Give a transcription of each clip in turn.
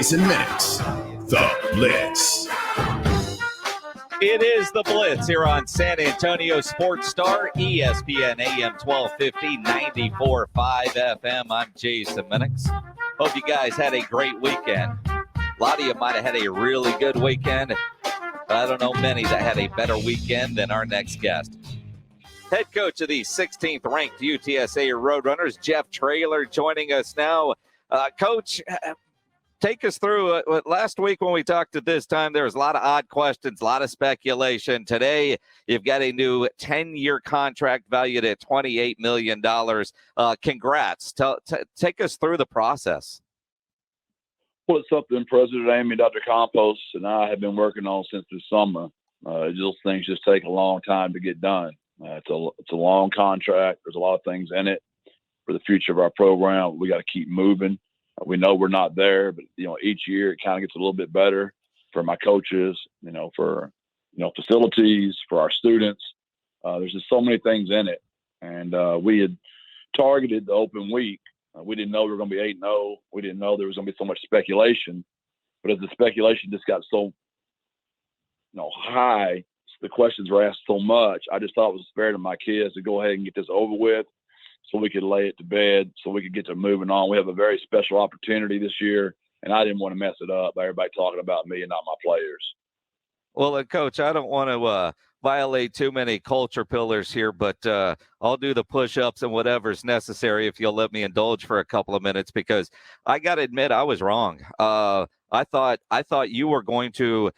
Jason Minix, The Blitz. It is The Blitz here on San Antonio Sports Star, ESPN AM 1250, 94.5 FM. I'm Jason Minix. Hope you guys had a great weekend. A lot of you might have had a really good weekend, but I don't know many that had a better weekend than our next guest. Head coach of the 16th ranked UTSA Roadrunners, Jeff Traylor, joining us now. Coach, take us through last week when we talked at this time. There was a lot of odd questions, a lot of speculation. Today, you've got a new 10-year contract valued at $28 million. Congrats. Take us through the process. Well, it's something President Amy, Dr. Campos, and I have been working on since the summer. Those things just take a long time to get done. It's a long contract. There's a lot of things in it for the future of our program. We got to keep moving. We know we're not there, but each year it kind of gets a little bit better for my coaches, for facilities, for our students. There's just so many things in it, and we had targeted the open week. We didn't know we were going to be 8-0. We didn't know there was going to be so much speculation, but as the speculation just got so high, the questions were asked so much. I just thought it was fair to my kids to go ahead and get this over with, so we could lay it to bed, so we could get to moving on. We have a very special opportunity this year, and I didn't want to mess it up by everybody talking about me and not my players. Well, Coach, I don't want to violate too many culture pillars here, but I'll do the push-ups and whatever's necessary if you'll let me indulge for a couple of minutes, because I got to admit I was wrong. I thought you were going to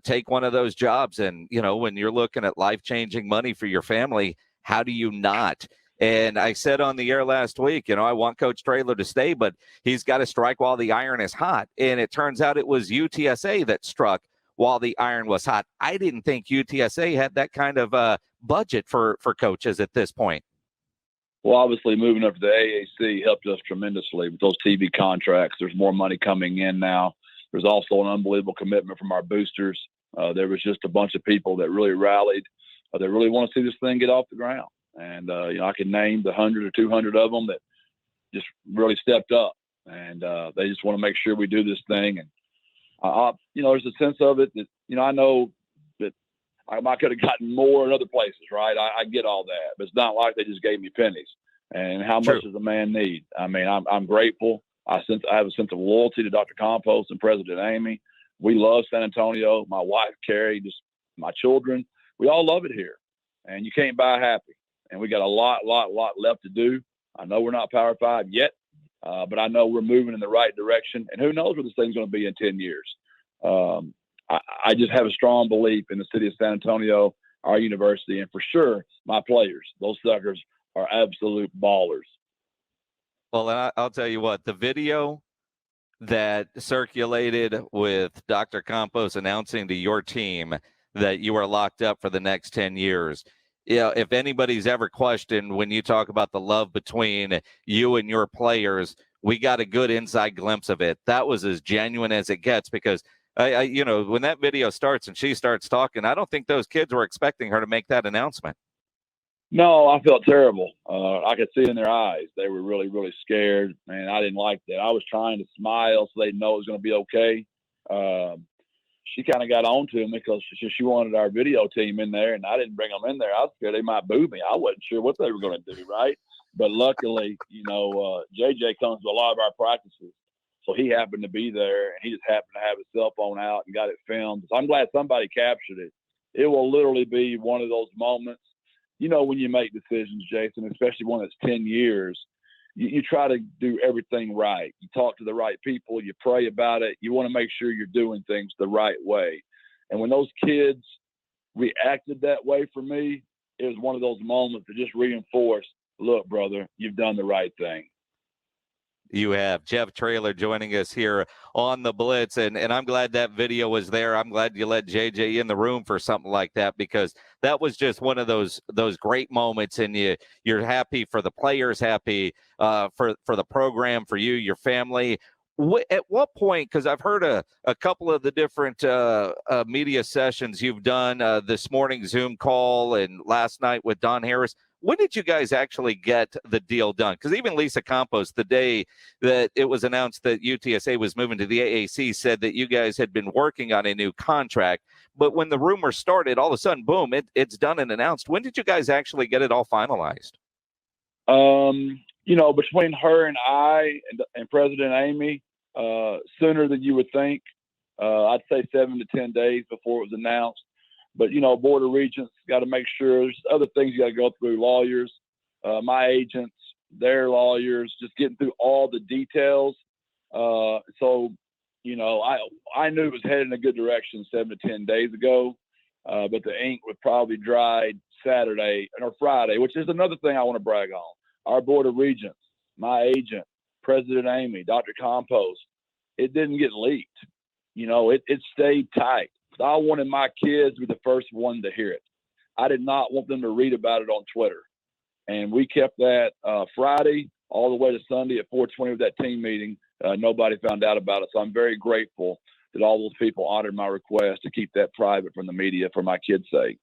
take one of those jobs, and when you're looking at life-changing money for your family, how do you not? And I said on the air last week, I want Coach Traylor to stay, but he's got to strike while the iron is hot. And it turns out it was UTSA that struck while the iron was hot. I didn't think UTSA had that kind of budget for coaches at this point. Well, obviously moving up to the AAC helped us tremendously with those TV contracts. There's more money coming in now. There's also an unbelievable commitment from our boosters. There was just a bunch of people that really rallied. They really want to see this thing get off the ground. And, I can name the 100 or 200 of them that just really stepped up. And they just want to make sure we do this thing. And, there's a sense of it that, I know that I could have gotten more in other places, right? I get all that. But it's not like they just gave me pennies. And how much does a man need? I mean, I'm grateful. I have a sense of loyalty to Dr. Campos and President Amy. We love San Antonio. My wife, Carrie, just my children. We all love it here. And you can't buy happy. And we got a lot left to do. I know we're not Power 5 yet, but I know we're moving in the right direction. And who knows where this thing's going to be in 10 years. I just have a strong belief in the city of San Antonio, our university, and for sure my players. Those suckers are absolute ballers. Well, and I'll tell you what, the video that circulated with Dr. Campos announcing to your team that you are locked up for the next 10 years, if anybody's ever questioned when you talk about the love between you and your players, we got a good inside glimpse of it. That was as genuine as it gets, because when that video starts and she starts talking, I don't think those kids were expecting her to make that announcement. No, I felt terrible. I could see in their eyes. They were really, really scared, and I didn't like that. I was trying to smile so they know it was going to be okay. She kind of got on to me because she wanted our video team in there, and I didn't bring them in there. I was scared they might boo me. I wasn't sure what they were going to do, right? But luckily, JJ comes to a lot of our practices, so he happened to be there, and he just happened to have his cell phone out and got it filmed. So I'm glad somebody captured it. It will literally be one of those moments. When you make decisions, Jason, especially one that's 10 years, you try to do everything right. You talk to the right people. You pray about it. You want to make sure you're doing things the right way. And when those kids reacted that way for me, it was one of those moments that just reinforced, look, brother, you've done the right thing. You have Jeff Traylor joining us here on the Blitz, and I'm glad that video was there. I'm glad you let JJ in the room for something like that, because that was just one of those great moments, and you're happy for the players, happy for the program, for you, your family. At what point, because I've heard a couple of the different media sessions you've done, this morning Zoom call and last night with Don Harris, when did you guys actually get the deal done? Because even Lisa Campos, the day that it was announced that UTSA was moving to the AAC, said that you guys had been working on a new contract. But when the rumor started, all of a sudden, boom, it's done and announced. When did you guys actually get it all finalized? Between her and I and President Amy, sooner than you would think. I'd say 7 to 10 days before it was announced. But, Board of Regents got to make sure there's other things you got to go through, lawyers, my agents, their lawyers, just getting through all the details. I knew it was headed in a good direction 7 to 10 days ago, but the ink would probably dry Saturday or Friday, which is another thing I want to brag on. Our Board of Regents, my agent, President Amy, Dr. Campos, it didn't get leaked. It stayed tight. I wanted my kids to be the first one to hear it. I did not want them to read about it on Twitter. And we kept that Friday all the way to Sunday at 4:20 with that team meeting. Nobody found out about it. So I'm very grateful that all those people honored my request to keep that private from the media for my kids' sake.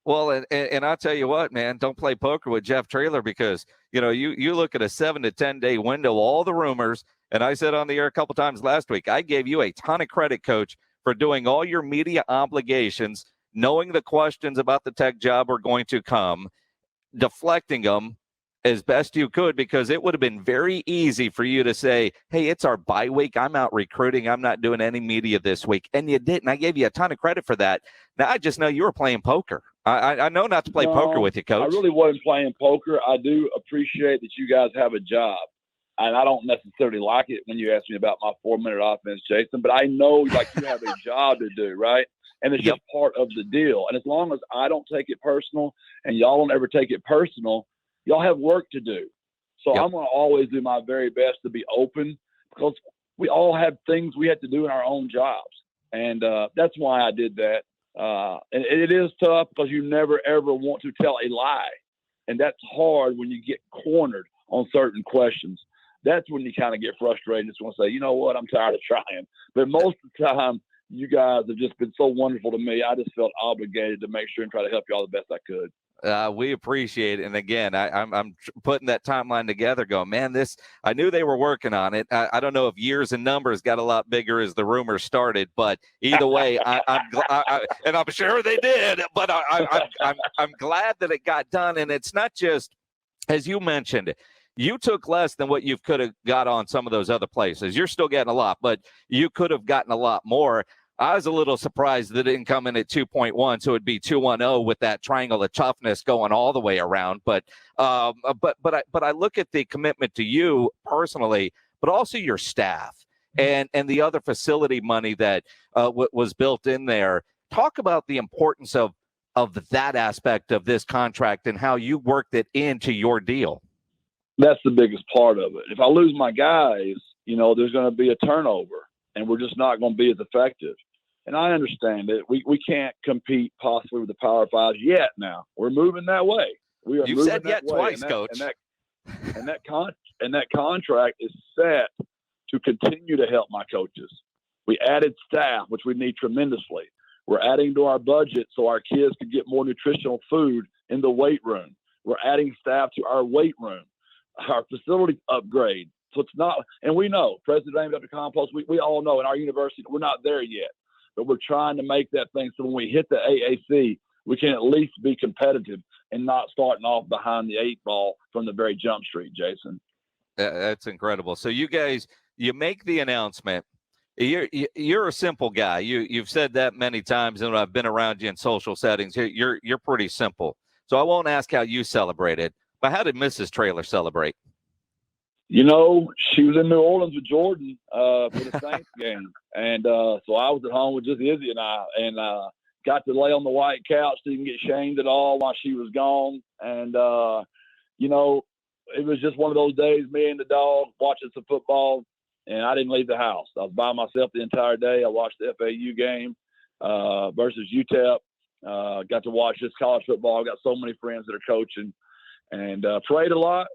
Well, and I'll tell you what, man, don't play poker with Jeff Traylor because, you look at a 7 to 10 day window, all the rumors. And I said on the air a couple times last week, I gave you a ton of credit, Coach, for doing all your media obligations, knowing the questions about the tech job were going to come, deflecting them as best you could, because it would have been very easy for you to say, hey, it's our bye week. I'm out recruiting. I'm not doing any media this week. And you didn't. I gave you a ton of credit for that. Now, I just know you were playing poker. I know not to play poker with you, Coach. I really wasn't playing poker. I do appreciate that you guys have a job. And I don't necessarily like it when you ask me about my 4-minute offense, Jason, but I know you have a job to do, right? And it's just part of the deal. And as long as I don't take it personal and y'all don't ever take it personal, y'all have work to do. So I'm going to always do my very best to be open because we all have things we have to do in our own jobs. And that's why I did that. And it is tough because you never, ever want to tell a lie. And that's hard when you get cornered on certain questions. That's when you kind of get frustrated and just want to say, you know what, I'm tired of trying. But most of the time, you guys have just been so wonderful to me. I just felt obligated to make sure and try to help you all the best I could. We appreciate it. And again, I'm putting that timeline together going, man, I knew they were working on it. I don't know if years and numbers got a lot bigger as the rumors started, but either way, and I'm sure they did, but I'm glad that it got done. And it's not just, as you mentioned, you took less than what you could have got on some of those other places. You're still getting a lot, but you could have gotten a lot more. I was a little surprised that it didn't come in at 2.1, so it'd be 210 with that triangle of toughness going all the way around. But I look at the commitment to you personally, but also your staff and the other facility money that was built in there. Talk about the importance of that aspect of this contract and how you worked it into your deal. That's the biggest part of it. If I lose my guys, there's going to be a turnover, and we're just not going to be as effective. And I understand it. We can't compete possibly with the Power Fives yet. Now we're moving that way. We are. You moving said that yet way. twice, Coach. And that contract is set to continue to help my coaches. We added staff, which we need tremendously. We're adding to our budget so our kids can get more nutritional food in the weight room. We're adding staff to our weight room. Our facility upgrade. So it's not, and we know, President Amy, Dr. Compost, we all know in our university, we're not there yet, but we're trying to make that thing so when we hit the AAC, we can at least be competitive and not starting off behind the 8 ball from the very jump street, Jason. That's incredible. So you guys, you make the announcement. You're a simple guy. You've said that many times, and I've been around you in social settings. You're pretty simple. So I won't ask how you celebrated. But how did Mrs. Traylor celebrate? She was in New Orleans with Jordan for the Saints game. And so I was at home with just Izzy and I, and got to lay on the white couch. Didn't get shamed at all while she was gone. And, it was just one of those days, me and the dog watching some football, and I didn't leave the house. I was by myself the entire day. I watched the FAU game versus UTEP. Got to watch this college football. I got so many friends that are coaching. And prayed a lot.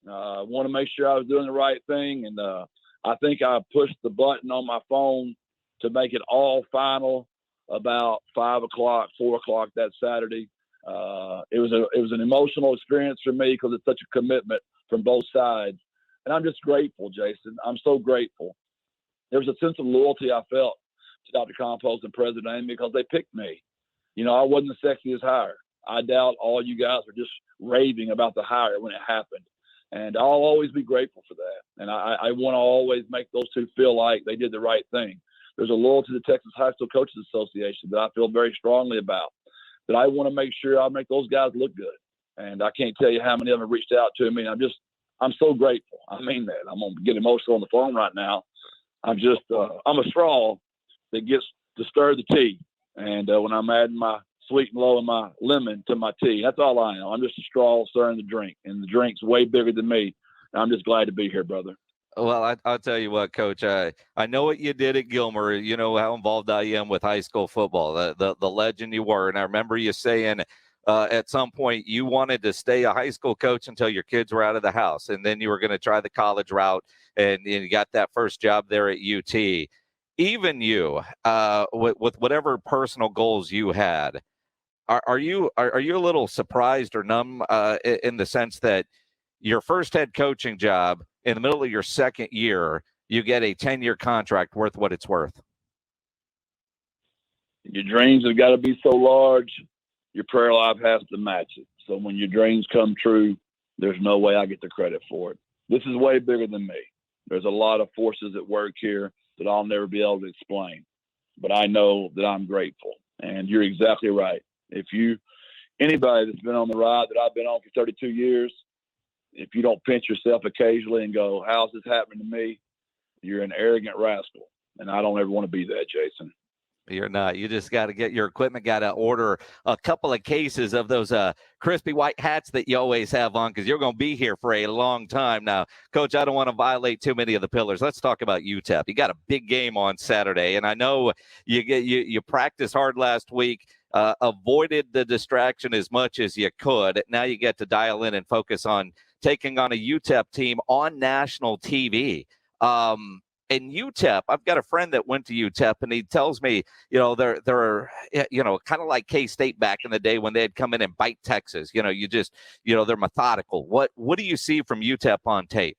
Want to make sure I was doing the right thing. And I think I pushed the button on my phone to make it all final about 5 o'clock, 4 o'clock that Saturday. It was an emotional experience for me because it's such a commitment from both sides. And I'm just grateful, Jason. I'm so grateful. There was a sense of loyalty I felt to Dr. Compost and President Amy because they picked me. You know, I wasn't the sexiest hire. I doubt all you guys are just raving about the hire when it happened. And I'll always be grateful for that. And I want to always make those two feel like they did the right thing. There's a loyalty to the Texas High School Coaches Association that I feel very strongly about, that I want to make sure I make those guys look good. And I can't tell you how many of them have reached out to me. I'm so grateful. I mean that. I'm going to get emotional on the phone right now. I'm a straw that gets to stir the tea. And when I'm adding my sweet and low and my lemon to my tea, that's all I am. I'm just a straw stirring the drink, and the drink's way bigger than me. And I'm just glad to be here, brother. Well, I'll tell you what, Coach. I know what you did at Gilmer. You know how involved I am with high school football. The legend you were, and I remember you saying at some point you wanted to stay a high school coach until your kids were out of the house, and then you were going to try the college route, and you got that first job there at UT. Even you, with whatever personal goals you had, are you a little surprised or numb in the sense that your first head coaching job, in the middle of your second year, you get a 10-year contract worth what it's worth? Your dreams have got to be so large, your prayer life has to match it. So when your dreams come true, there's no way I get the credit for it. This is way bigger than me. There's a lot of forces at work here that I'll never be able to explain. But I know that I'm grateful. And you're exactly right. Anybody that's been on the ride that I've been on for 32 years, if you don't pinch yourself occasionally and go, how's this happening to me? You're an arrogant rascal. And I don't ever want to be that, Jason. You're not. You just got to get your equipment, got to order a couple of cases of those crispy white hats that you always have on, because you're going to be here for a long time. Now, Coach, I don't want to violate too many of the pillars. Let's talk about UTEP. You got a big game on Saturday, and I know you practiced hard last week, avoided the distraction as much as you could. Now you get to dial in and focus on taking on a UTEP team on national TV. And UTEP, I've got a friend that went to UTEP, and he tells me, they're kind of like K-State back in the day when they'd come in and bite Texas. They're methodical. What do you see from UTEP on tape?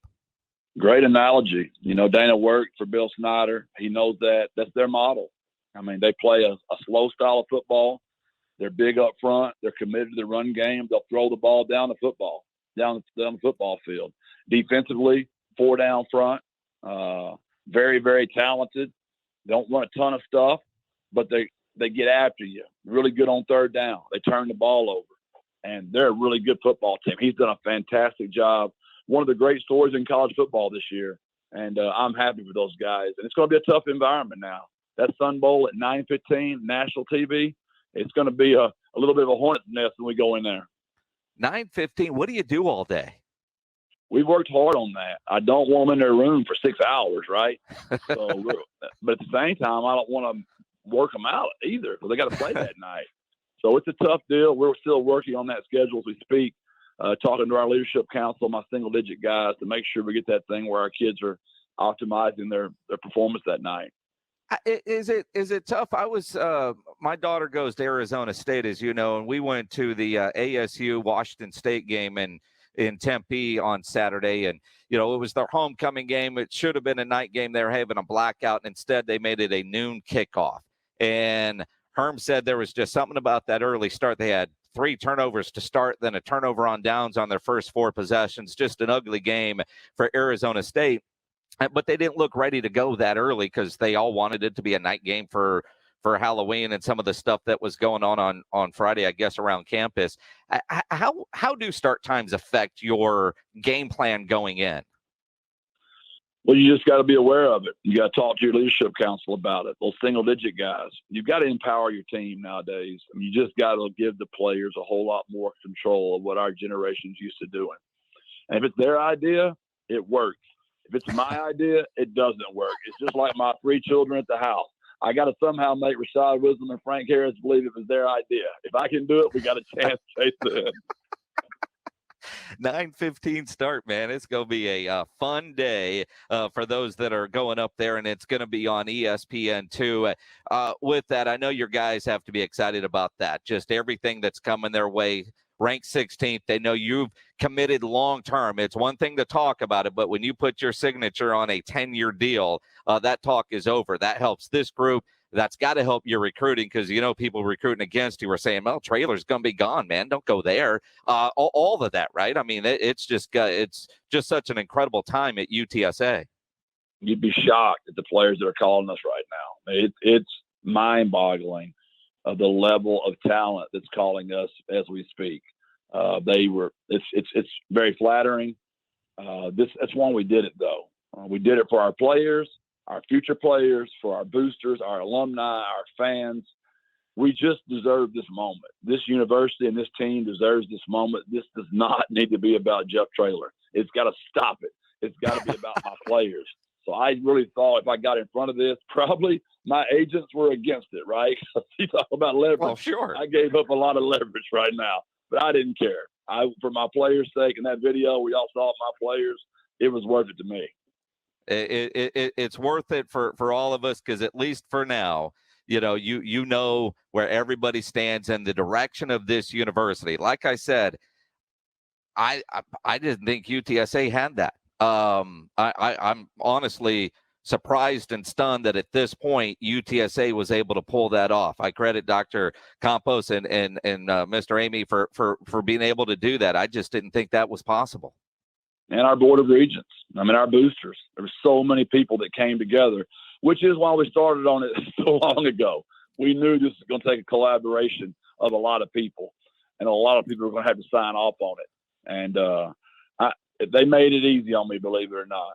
Great analogy. Dana worked for Bill Snyder. He knows that. That's their model. I mean, they play a slow style of football. They're big up front. They're committed to the run game. They'll throw the ball down the football field. Defensively, 4 down front. Very, very talented. They don't run a ton of stuff, but they get after you. Really good on third down. They turn the ball over, and they're a really good football team. He's done a fantastic job. One of the great stories in college football this year, and I'm happy for those guys. And it's going to be a tough environment now. That Sun Bowl at 9:15, national TV, it's going to be a little bit of a hornet's nest when we go in there. 9:15, what do you do all day? We worked hard on that. I don't want them in their room for 6 hours, right? So, but at the same time, I don't want to work them out either because they got to play that night. So it's a tough deal. We're still working on that schedule as we speak, talking to our leadership council, my single-digit guys, to make sure we get that thing where our kids are optimizing their performance that night. Is it tough? My daughter goes to Arizona State, as you know, and we went to the ASU Washington State game in Tempe on Saturday, and it was their homecoming game. It should have been a night game. They were having a blackout, and instead they made it a noon kickoff. And Herm said there was just something about that early start. They had 3 turnovers to start, then a turnover on downs on their first 4 possessions. Just an ugly game for Arizona State. But they didn't look ready to go that early because they all wanted it to be a night game for Halloween and some of the stuff that was going on Friday, I guess, around campus. How do start times affect your game plan going in? Well, you just got to be aware of it. You got to talk to your leadership council about it. Those single-digit guys. You've got to empower your team nowadays. I mean, you just got to give the players a whole lot more control of what our generation's used to doing. And if it's their idea, it works. If it's my idea, it doesn't work. It's just like my 3 children at the house. I got to somehow make Rashad Wisdom and Frank Harris believe it was their idea. If I can do it, we got a chance to chase it. 9:15 start, man. It's going to be a fun day for those that are going up there, and it's going to be on ESPN2. With that, I know your guys have to be excited about that. Just everything that's coming their way. Ranked 16th, they know you've committed long-term. It's one thing to talk about it, but when you put your signature on a 10-year deal, that talk is over. That helps this group. That's got to help your recruiting because, you know, people recruiting against you are saying, well, Traylor's going to be gone, man. Don't go there. All of that, right? I mean, it's just such an incredible time at UTSA. You'd be shocked at the players that are calling us right now. It's mind-boggling. The level of talent that's calling us as we speak. It's very flattering. That's why we did it though. We did it for our players, our future players, for our boosters, our alumni, our fans. We just deserve this moment. This university and this team deserves this moment. This does not need to be about Jeff Traylor. It's got to stop it. It's got to be about my players. So I really thought if I got in front of this, probably my agents were against it, right? You talk about leverage. Well, sure. I gave up a lot of leverage right now, but I didn't care. For my players' sake, in that video we all saw my players, it was worth it to me. It's worth it for all of us because at least for now, you know where everybody stands and the direction of this university. Like I said, I didn't think UTSA had that. I'm honestly surprised and stunned that at this point UTSA was able to pull that off. I credit Dr. Campos and Mr. Amy for being able to do that. I just didn't think that was possible. And our board of regents, our boosters. There were so many people that came together, which is why we started on it so long ago. We knew this was going to take a collaboration of a lot of people, and a lot of people were going to have to sign off on it. And they made it easy on me, believe it or not.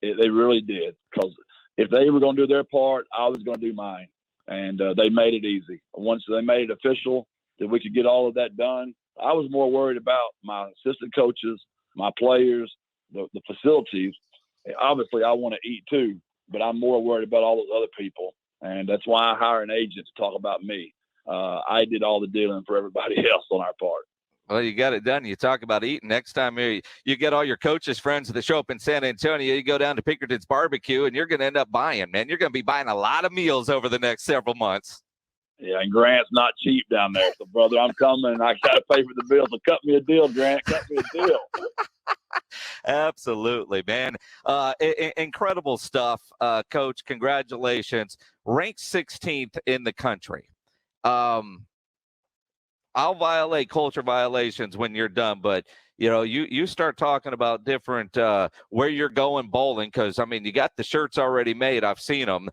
They really did, because if they were going to do their part, I was going to do mine. And they made it easy. Once they made it official that we could get all of that done, I was more worried about my assistant coaches, my players, the facilities. Obviously, I want to eat too, but I'm more worried about all those other people. And that's why I hire an agent to talk about me. I did all the dealing for everybody else on our part. Well, you got it done. You talk about eating. Next time you get all your coaches' friends that show up in San Antonio, you go down to Pinkerton's Barbecue, and you're going to end up buying, man. You're going to be buying a lot of meals over the next several months. Yeah, and Grant's not cheap down there. So, brother, I'm coming, and I got to pay for the bill. So cut me a deal, Grant. Cut me a deal. Absolutely, man. Incredible stuff, Coach. Congratulations. Ranked 16th in the country. I'll violate culture violations when you're done, but you start talking about different where you're going bowling, because you got the shirts already made. I've seen them.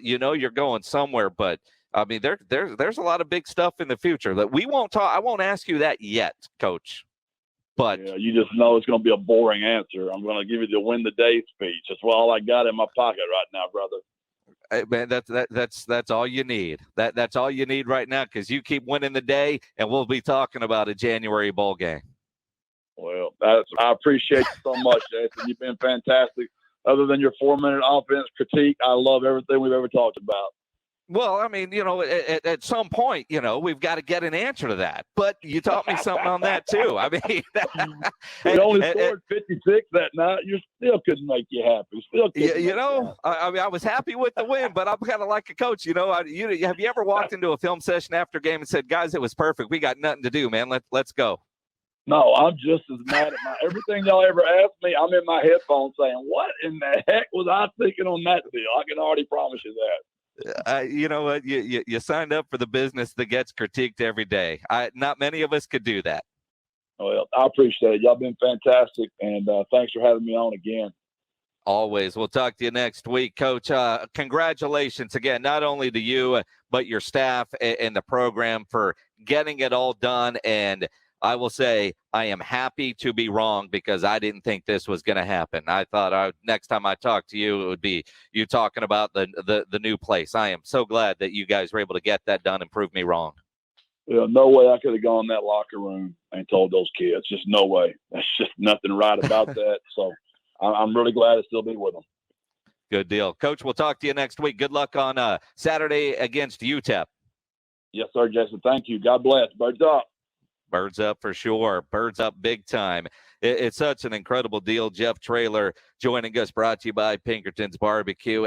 You're going somewhere, but there's a lot of big stuff in the future that we won't talk. I won't ask you that yet, Coach. But yeah, you just know it's going to be a boring answer. I'm going to give you the win the day speech. That's all I got in my pocket right now, brother. Hey, man, that's all you need. That's all you need right now, because you keep winning the day, and we'll be talking about a January bowl game. Well, I appreciate you so much, Jason. You've been fantastic. Other than your 4-minute offense critique, I love everything we've ever talked about. Well, at some point, we've got to get an answer to that. But you taught me something on that too. We only scored 56 that night. You still couldn't make you happy. I was happy with the win, but I'm kind of like a coach. Have you ever walked into a film session after a game and said, "Guys, it was perfect. We got nothing to do, man. Let's go." No, I'm just as mad at everything y'all ever asked me. I'm in my headphones saying, "What in the heck was I thinking on that deal?" I can already promise you that. You know what? You signed up for the business that gets critiqued every day. Not many of us could do that. Well, I appreciate it. Y'all been fantastic, and thanks for having me on again. Always. We'll talk to you next week, Coach. Congratulations again, not only to you, but your staff and the program for getting it all done. And I will say I am happy to be wrong, because I didn't think this was going to happen. I thought next time I talk to you, it would be you talking about the new place. I am so glad that you guys were able to get that done and prove me wrong. Yeah, no way I could have gone in that locker room and told those kids. Just no way. There's just nothing right about that. So I'm really glad to still be with them. Good deal. Coach, we'll talk to you next week. Good luck on Saturday against UTEP. Yes, sir, Jason. Thank you. God bless. Birds up. Birds up for sure. Birds up big time. It's such an incredible deal. Jeff Traylor joining us, brought to you by Pinkerton's Barbecue.